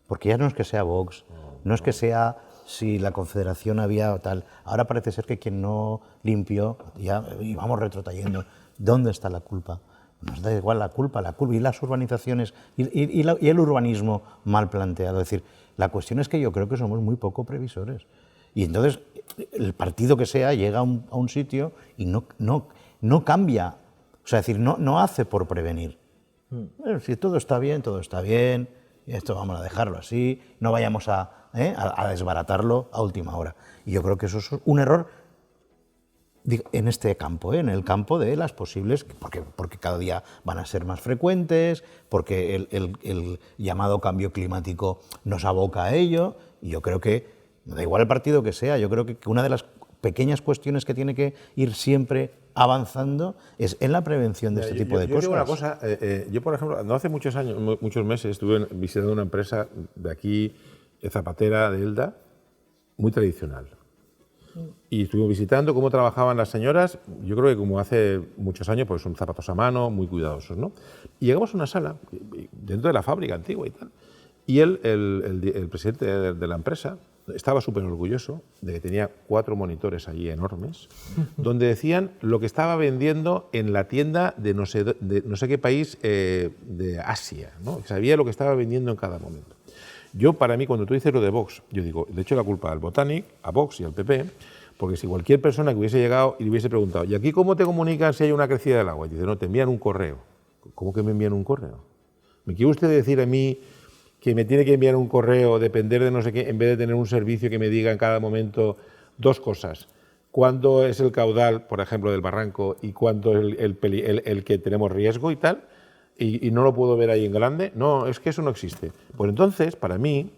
Porque ya no es que sea Vox, no es que sea si la Confederación había o tal. Ahora parece ser que quien no limpió, ya y vamos retrotrayendo, ¿dónde está la culpa? Nos da igual la culpa y las urbanizaciones y el urbanismo mal planteado. Es decir, la cuestión es que yo creo que somos muy poco previsores. Y entonces el partido que sea llega a un sitio y no cambia. O sea, es decir, no hace por prevenir. Bueno, si todo está bien, y esto vamos a dejarlo así, no vayamos a desbaratarlo a última hora. Y yo creo que eso es un error en este campo, en el campo de las posibles, porque cada día van a ser más frecuentes, porque el llamado cambio climático nos aboca a ello, y yo creo que, da igual el partido que sea, yo creo que una de las pequeñas cuestiones que tiene que ir siempre avanzando es en la prevención de este tipo de cosas. Yo digo una cosa, yo por ejemplo, no hace muchos meses, estuve visitando una empresa de aquí, zapatera de Elda, muy tradicional. Y estuvimos visitando cómo trabajaban las señoras, yo creo que como hace muchos años, pues son zapatos a mano, muy cuidadosos, ¿no? Y llegamos a una sala, dentro de la fábrica antigua y tal, y el presidente de la empresa estaba súper orgulloso de que tenía 4 monitores allí enormes, donde decían lo que estaba vendiendo en la tienda de no sé qué país de Asia, ¿no? Sabía lo que estaba vendiendo en cada momento. Yo, para mí, cuando tú dices lo de Vox, yo digo, le echo la culpa al Botanic, a Vox y al PP, porque si cualquier persona que hubiese llegado y le hubiese preguntado, ¿y aquí cómo te comunican si hay una crecida del agua? Y dice, no, te envían un correo. ¿Cómo que me envían un correo? ¿Me quiere usted decir a mí que me tiene que enviar un correo, depender de no sé qué, en vez de tener un servicio que me diga en cada momento 2 cosas? ¿Cuándo es el caudal, por ejemplo, del barranco y cuándo es el que tenemos riesgo y tal? Y no lo puedo ver ahí en grande. No, es que eso no existe. Pues entonces, para mí,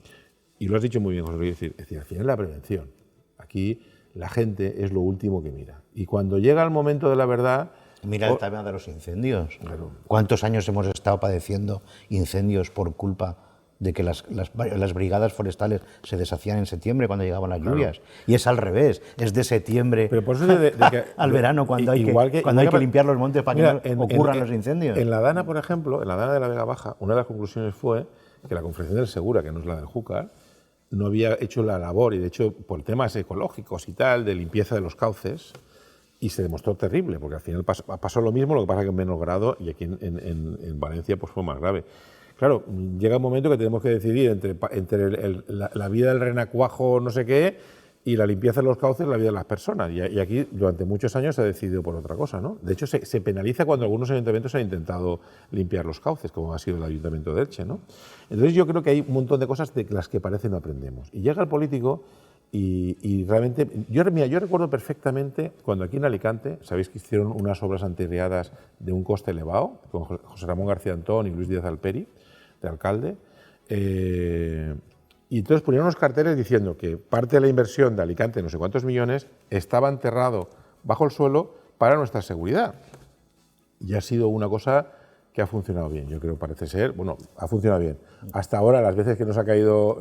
y lo has dicho muy bien, José Luis, es decir, al final es la prevención. Aquí la gente es lo último que mira. Y cuando llega el momento de la verdad... Mira el tema de los incendios. Claro. ¿Cuántos años hemos estado padeciendo incendios por culpa de que las brigadas forestales se deshacían en septiembre cuando llegaban las lluvias? Claro. Y es al revés, es de septiembre pero por eso al verano cuando hay que limpiar los montes para que no ocurran los incendios. En la Dana, por ejemplo, en la Dana de la Vega Baja, una de las conclusiones fue que la Confederación del Segura, que no es la del Júcar, no había hecho la labor, y de hecho por temas ecológicos y tal, de limpieza de los cauces, y se demostró terrible, porque al final pasó lo mismo, lo que pasa que en menos grado, y aquí en Valencia pues fue más grave. Claro, llega un momento que tenemos que decidir entre la vida del renacuajo no sé qué y la limpieza de los cauces, la vida de las personas. Y aquí durante muchos años se ha decidido por otra cosa, ¿no? De hecho, se penaliza cuando algunos ayuntamientos han intentado limpiar los cauces, como ha sido el Ayuntamiento de Elche, ¿no? Entonces yo creo que hay un montón de cosas de las que parece no aprendemos. Y llega el político y realmente... Yo recuerdo perfectamente cuando aquí en Alicante, sabéis que hicieron unas obras antirriadas de un coste elevado, con José Ramón García Antón y Luis Díaz Alperi, de alcalde, y entonces ponían unos carteles diciendo que parte de la inversión de Alicante, no sé cuántos millones, estaba enterrado bajo el suelo para nuestra seguridad. Y ha sido una cosa que ha funcionado bien, yo creo, parece ser, bueno, ha funcionado bien. Hasta ahora, las veces que nos ha caído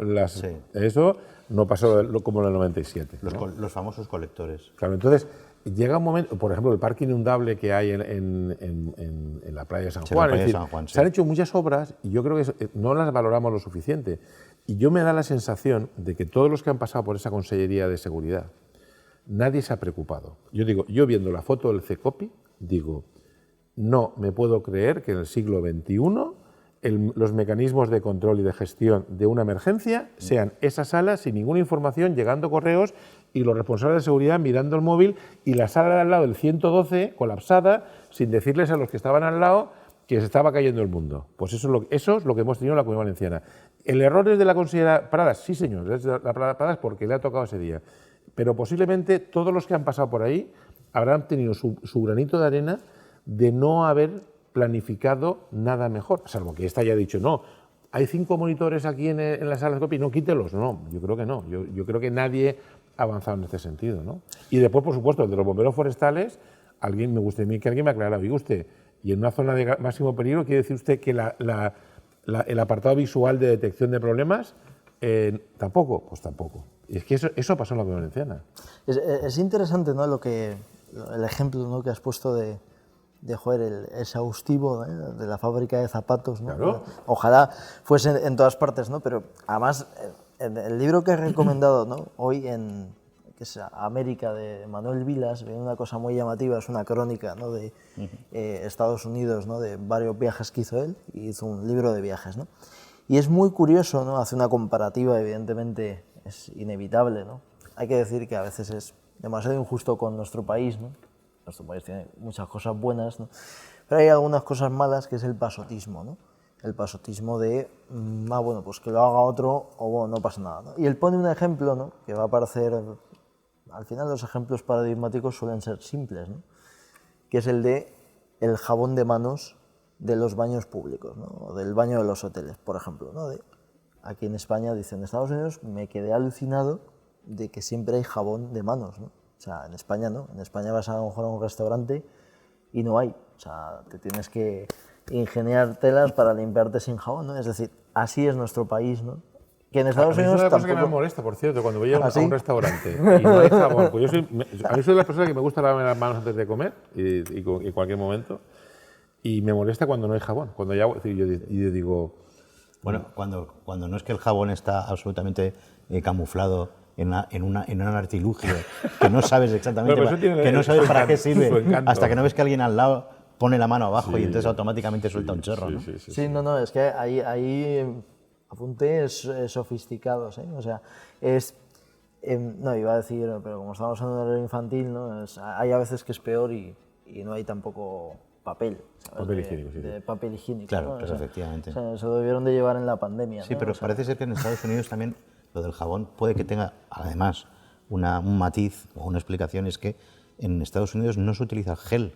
eso, no pasó como en el 97. Los famosos colectores. Claro, entonces... Llega un momento, por ejemplo, el parque inundable que hay en la playa de San Juan. Sí, San Juan, sí. Se han hecho muchas obras y yo creo que no las valoramos lo suficiente. Y yo me da la sensación de que todos los que han pasado por esa Consellería de Seguridad, nadie se ha preocupado. Yo digo, yo viendo la foto del CECOPI, digo, no me puedo creer que en el siglo XXI los mecanismos de control y de gestión de una emergencia sean esa sala sin ninguna información, llegando correos y los responsables de seguridad mirando el móvil y la sala de al lado del 112 colapsada sin decirles a los que estaban al lado que se estaba cayendo el mundo. Pues eso es lo que hemos tenido en la Comunidad Valenciana. ¿El error es de la consejera Pradas? Sí, señor, es de la Pradas porque le ha tocado ese día. Pero posiblemente todos los que han pasado por ahí habrán tenido su granito de arena de no haber planificado nada mejor, salvo que esta haya dicho, no, hay 5 monitores aquí en la sala de COPI, no quítelos. No, yo creo que no. Yo creo que nadie avanzado en este sentido, ¿no? Y después, por supuesto, el de los bomberos forestales, me gustaría que alguien me aclarara, oiga usted, y en una zona de máximo peligro, ¿quiere decir usted que el apartado visual de detección de problemas tampoco? Pues tampoco. Y es que eso pasó en la Comunidad Valenciana. Es interesante, ¿no? El ejemplo, ¿no?, que has puesto de joder, el exhaustivo, ¿no?, de la fábrica de zapatos, ¿no? Claro. Ojalá fuese en todas partes, ¿no? Pero además, el libro que he recomendado, ¿no?, hoy que es América, de Manuel Vilas, viene una cosa muy llamativa, es una crónica, ¿no?, de Estados Unidos, ¿no?, de varios viajes que hizo él, y hizo un libro de viajes, ¿no? Y es muy curioso, ¿no?, hace una comparativa, evidentemente es inevitable, ¿no? Hay que decir que a veces es demasiado injusto con nuestro país, ¿no? Nuestro país tiene muchas cosas buenas, ¿no? Pero hay algunas cosas malas, que es el pasotismo, ¿no? El pasotismo de, bueno, pues que lo haga otro, o bueno, no pasa nada, ¿no? Y él pone un ejemplo, ¿no?, que va a parecer, al final los ejemplos paradigmáticos suelen ser simples, ¿no?, que es el de el jabón de manos de los baños públicos, ¿no?, o del baño de los hoteles, por ejemplo, ¿no? Aquí en España, dicen, en Estados Unidos me quedé alucinado de que siempre hay jabón de manos, ¿no? O sea, en España no, en España vas a lo mejor a un restaurante y no hay, o sea, te tienes que ingeniar telas para limpiarte sin jabón, ¿no? Es decir, así es nuestro país, ¿no? Que en Estados Unidos es una cosa tampoco... que me molesta, por cierto, cuando voy a ¿Ah, sí? un restaurante y no hay jabón. Pues a mí soy de las personas que me gusta lavarme las manos antes de comer y en cualquier momento, y me molesta cuando no hay jabón. Cuando ya, yo digo... Bueno, cuando no es que el jabón está absolutamente camuflado en un artilugio que no sabes exactamente, que no sabes para qué sirve, hasta que no ves que alguien al lado pone la mano abajo, sí, y entonces automáticamente suelta un chorro, ¿no? Sí, no, es que hay apuntes sofisticados, ¿eh? O sea, no, iba a decir, pero como estamos en un horario infantil, ¿no?, hay a veces que es peor y no hay tampoco papel, ¿sabes? Papel higiénico, sí. De papel higiénico. Claro, ¿no? pero efectivamente. O sea, se lo debieron de llevar en la pandemia. Sí, ¿no? pero parece ser que en Estados Unidos también lo del jabón puede que tenga, además, un matiz o una explicación, es que en Estados Unidos no se utiliza gel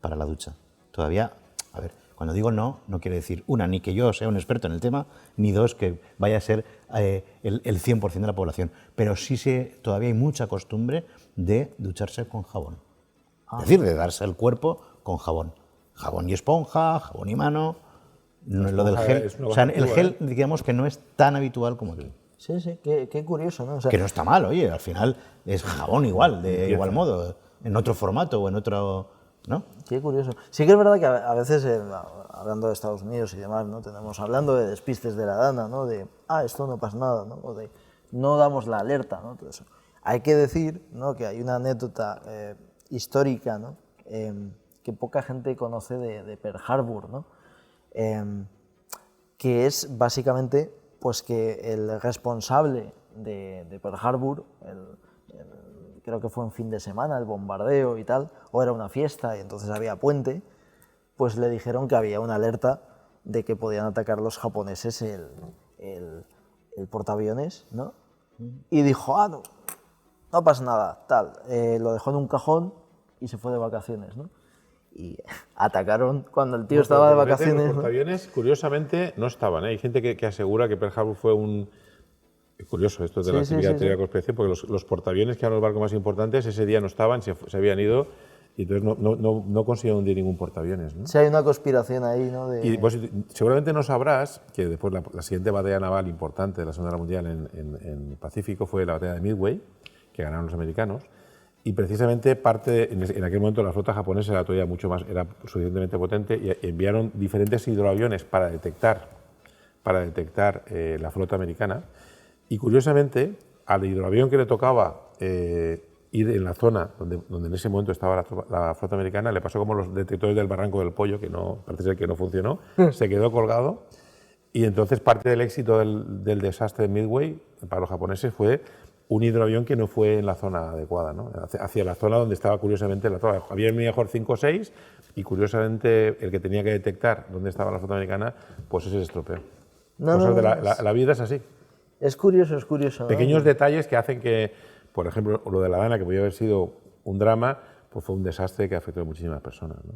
para la ducha. Todavía, a ver, cuando digo no quiere decir, una, ni que yo sea un experto en el tema, ni dos, que vaya a ser el 100% de la población. Pero sí todavía hay mucha costumbre de ducharse con jabón. Es decir, de darse el cuerpo con jabón. Jabón y esponja, jabón y mano. No, lo del gel. O sea, el gel, digamos que no es tan habitual como aquí. Sí, qué curioso, ¿no? O sea, que no está mal, oye, al final es jabón igual, de igual modo, en otro formato o en otro... ¿no? Qué curioso. Sí que es verdad que a veces, hablando de Estados Unidos y demás, ¿no?, hablando de despistes de la DANA, ¿no?, de, esto no pasa nada, ¿no?, o de, no damos la alerta, ¿no?, todo eso. Hay que decir, ¿no?, que hay una anécdota histórica, ¿no?, que poca gente conoce de Pearl Harbor, ¿no?, que es básicamente, pues, que el responsable de Pearl Harbor, creo que fue un fin de semana, el bombardeo y tal, o era una fiesta y entonces había puente, pues le dijeron que había una alerta de que podían atacar los japoneses el portaaviones, ¿no? Y dijo, no pasa nada, tal. Lo dejó en un cajón y se fue de vacaciones, ¿no? Y atacaron cuando el tío estaba de vacaciones. Los portaaviones, curiosamente, no estaban, ¿eh? Hay gente que asegura que Pearl Harbor fue un... Es curioso esto de la teoría de conspiración, porque los portaaviones, que eran los barcos más importantes, ese día no estaban, se habían ido, y entonces no consiguieron hundir ningún portaaviones, ¿no? Sí, hay una conspiración ahí, ¿no? Y pues, seguramente no sabrás que después la siguiente batalla naval importante de la Segunda Guerra Mundial en el Pacífico fue la batalla de Midway, que ganaron los americanos, y precisamente en aquel momento la flota japonesa era todavía era suficientemente potente, y enviaron diferentes hidroaviones para detectar la flota americana. Y curiosamente, al hidroavión que le tocaba ir en la zona donde en ese momento estaba la flota americana, le pasó como los detectores del Barranco del Pollo, que parece ser que no funcionó, se quedó colgado, y entonces parte del éxito del desastre de Midway para los japoneses fue un hidroavión que no fue en la zona adecuada, ¿no? Hacia la zona donde estaba curiosamente la flota. Había mejor 5 o 6, y curiosamente el que tenía que detectar dónde estaba la flota americana, pues ese se estropeó. La vida es así. Es curioso. Pequeños detalles que hacen que, por ejemplo, lo de la DANA, que podía haber sido un drama, pues fue un desastre que afectó a muchísimas personas, ¿no?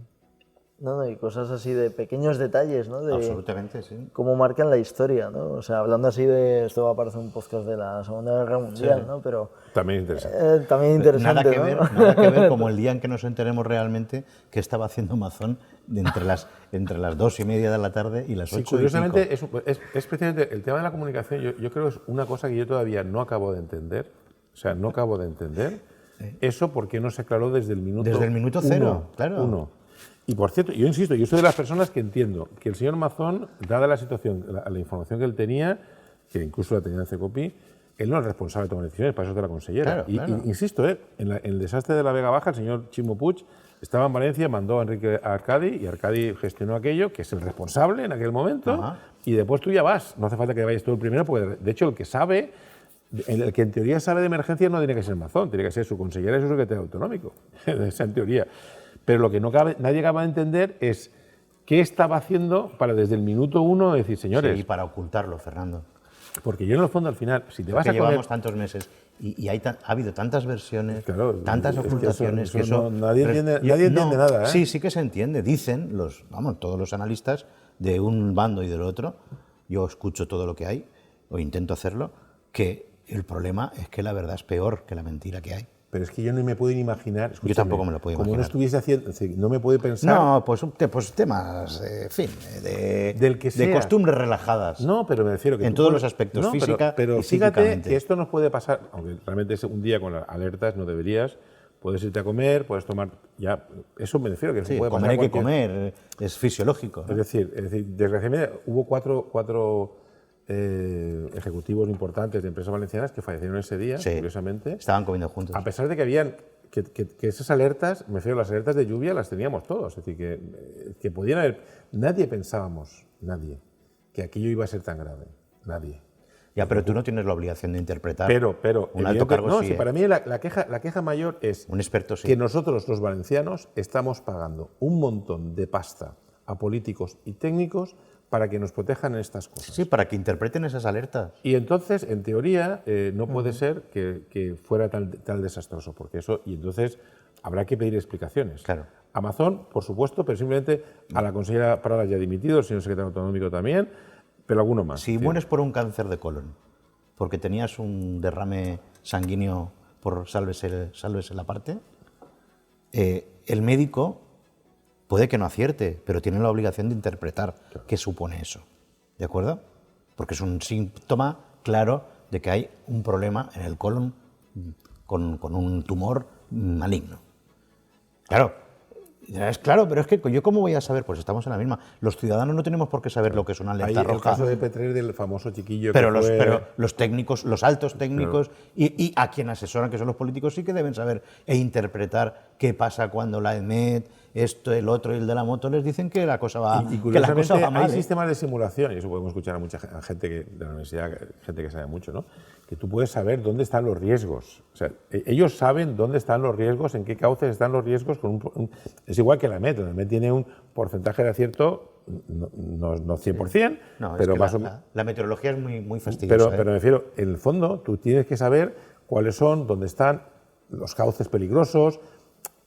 No, y cosas así de pequeños detalles, ¿no? De Absolutamente, sí. cómo marcan la historia, ¿no? O sea, hablando así de... Esto va a parecer un podcast de la Segunda Guerra Mundial, ¿no? Pero... También interesante. también interesante, Nada que ¿no? ver, nada que ver como el día en que nos enteremos realmente qué estaba haciendo Amazon entre las 2:30 de la tarde y las 8:05. Sí, curiosamente, es precisamente el tema de la comunicación, yo creo que es una cosa que yo todavía no acabo de entender. O sea, no acabo de entender eso porque no se aclaró desde el minuto cero, claro. uno. Y por cierto, yo insisto, yo soy de las personas que entiendo que el señor Mazón, dada la situación, la información que él tenía, que incluso la tenía en CECOPI, él no es responsable de tomar decisiones, para eso es de la consellera. Claro. Y insisto, en el desastre de la Vega Baja, el señor Chimo Puig estaba en Valencia, mandó a Enrique a Arcadi, y Arcadi gestionó aquello, que es el responsable en aquel momento, y después tú ya vas. No hace falta que vayas tú el primero, porque de hecho el que sabe, el que en teoría sabe de emergencia no tiene que ser Mazón, tiene que ser su consellera y su secretario autonómico, esa en teoría. Pero lo que nadie acaba de entender es qué estaba haciendo para desde el minuto 1 decir, señores... Sí, y para ocultarlo, Fernando. Porque yo en el fondo al final, si te vas a llevamos tantos meses y ha habido tantas versiones, claro, tantas ocultaciones, que eso nadie entiende nada, ¿eh? Sí que se entiende. Dicen todos los analistas de un bando y del otro, yo escucho todo lo que hay, o intento hacerlo, que el problema es que la verdad es peor que la mentira que hay. Pero es que yo no me puedo ni imaginar... Yo tampoco me lo puedo imaginar. Como no estuviese haciendo... No me puedo pensar... No, pues temas, en fin, de costumbres relajadas. No, pero me refiero que... En todos los aspectos, física pero y fíjate psíquicamente. Que esto nos puede pasar, aunque realmente es un día con las alertas, no deberías, puedes irte a comer, puedes tomar... ya Eso me refiero que sí, puede comer pasar hay que comer, es fisiológico, ¿no? Es decir, desgraciadamente hubo cuatro ejecutivos importantes de empresas valencianas que fallecieron ese día, curiosamente. Estaban comiendo juntos. A pesar de que habían... Que esas alertas, me refiero, las alertas de lluvia las teníamos todos, es decir, que podían haber... Nadie pensábamos, que aquello iba a ser tan grave, nadie. Ya, pero tú no tienes la obligación de interpretar. Pero un alto cargo no, sí. Si para mí la queja mayor es un experto sí. Que nosotros, los valencianos, estamos pagando un montón de pasta a políticos y técnicos para que nos protejan en estas cosas. Sí, para que interpreten esas alertas. Y entonces, en teoría, no puede ser que fuera tan desastroso, porque eso, y entonces habrá que pedir explicaciones. Claro. Amazon, por supuesto, pero simplemente a la consellera Prada ya dimitido, el señor secretario autonómico también, pero alguno más. Si mueres por un cáncer de colon, porque tenías un derrame sanguíneo por sálvese la parte, el médico puede que no acierte, pero tiene la obligación de interpretar qué supone eso. ¿De acuerdo? Porque es un síntoma claro de que hay un problema en el colon con un tumor maligno. Claro, pero es que yo ¿cómo voy a saber? Pues estamos en la misma. Los ciudadanos no tenemos por qué saber lo que es una alerta roja. El caso de Petrer, del famoso chiquillo pero los técnicos, los altos técnicos y a quien asesoran, que son los políticos, sí que deben saber e interpretar qué pasa cuando la EMET, esto, el otro y el de la moto les dicen que la cosa va, y que la cosa va mal. Hay sistemas de simulación, y eso podemos escuchar a mucha gente de la universidad, gente que sabe mucho, ¿no? Que tú puedes saber dónde están los riesgos. O sea, ellos saben dónde están los riesgos, en qué cauces están los riesgos. Es igual que la EMET. La EMET tiene un porcentaje de acierto, no 100%, no, pero es que más o menos. La meteorología es muy fastidiosa. Pero me refiero, en el fondo, tú tienes que saber cuáles son, dónde están los cauces peligrosos,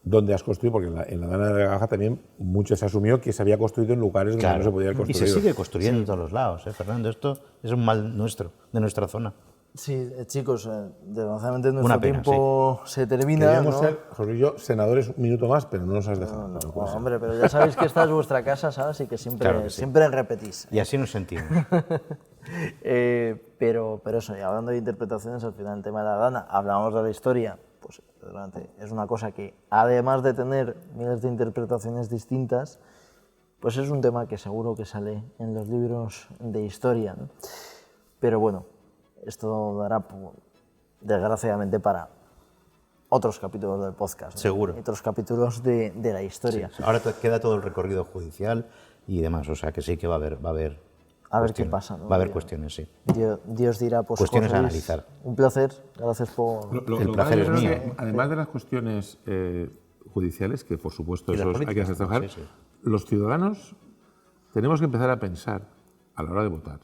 dónde has construido, porque en la Dana de la Baja también mucho se asumió que se había construido en lugares donde no se podía construir. Y se sigue construyendo en todos los lados, Fernando. Esto es un mal nuestro, de nuestra zona. Sí, chicos, desgraciadamente nuestro tiempo se termina. Queríamos ser, José y yo, senadores un minuto más, pero no nos has dejado. No, hombre, pero ya sabéis que esta es vuestra casa, ¿sabes? Y que siempre repetís. Y así nos sentimos. Pero eso, y hablando de interpretaciones, al final el tema de la Dana, hablamos de la historia, pues es una cosa que, además de tener miles de interpretaciones distintas, pues es un tema que seguro que sale en los libros de historia, ¿no? Pero bueno, esto dará, desgraciadamente, para otros capítulos del podcast, ¿no? Seguro. Otros capítulos de la historia. Sí. Ahora queda todo el recorrido judicial y demás, o sea que sí que va a haber a ver qué pasa, ¿no? Va a haber cuestiones, sí. Dios dirá, pues cuestiones José a Luis, analizar. Un placer, gracias por... El placer es mío. Además de las cuestiones judiciales, que por supuesto eso hay que hacer trabajar, sí. Los ciudadanos tenemos que empezar a pensar a la hora de votar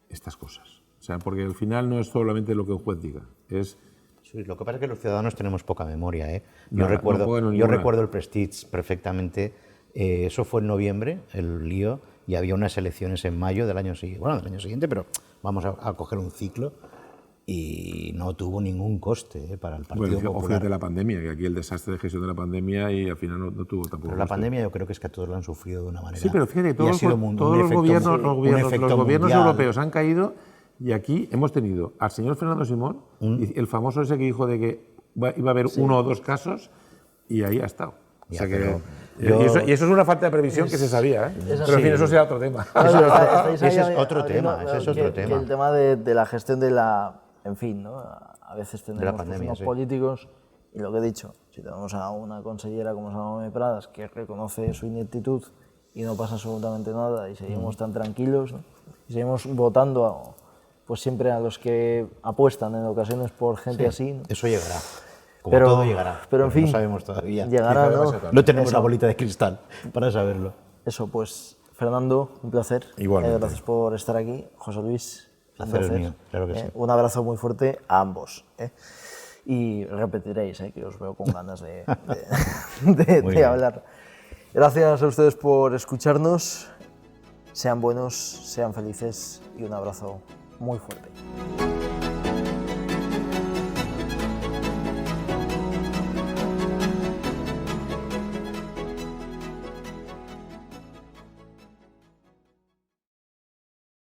estas cosas. O sea, porque al final no es solamente lo que un juez diga, es... Sí, lo que pasa es que los ciudadanos tenemos poca memoria, ¿eh? Yo recuerdo el Prestige perfectamente, Eso fue en noviembre, el lío, y había unas elecciones en mayo del año siguiente, pero vamos a coger un ciclo, y no tuvo ningún coste para el Partido Bueno, Popular. fíjate la pandemia, que aquí el desastre de gestión de la pandemia y al final no tuvo tampoco. Pero la pandemia yo creo que es que a todos lo han sufrido de una manera. Sí, pero fíjate, y ha todos sido los gobiernos, los gobiernos mundial. europeos han caído y aquí hemos tenido al señor Fernando Simón, y el famoso ese que dijo de que iba a haber 1 o 2 casos y ahí ha estado. Ya, O sea que, pero y eso es una falta de previsión que se sabía, ¿eh? Pero en fin, eso será otro tema. Ese es otro tema, ese es otro tema. Que el tema de la gestión de la... En fin, ¿no? A veces tenemos la pandemia, unos sí. políticos, y lo que he dicho, si tenemos a una consellera como Salomé Pradas que reconoce su ineptitud y no pasa absolutamente nada y seguimos tan tranquilos, ¿no? Y seguimos votando pues siempre a los que apuestan en ocasiones por gente así, ¿no? Eso llegará. Como Pero- todo llegará. pero en fin, no sabemos todavía. llegará, ¿no? No tenemos Eso. la bolita de cristal para saberlo. Eso, pues, Fernando, un placer. Igualmente. Gracias por estar aquí. José Luis, un Placer es mío, claro que sí. Un abrazo muy fuerte a ambos. Y repetiréis, que os veo con ganas de Muy bien. hablar. Gracias a ustedes por escucharnos. Sean buenos, sean felices y un abrazo muy fuerte.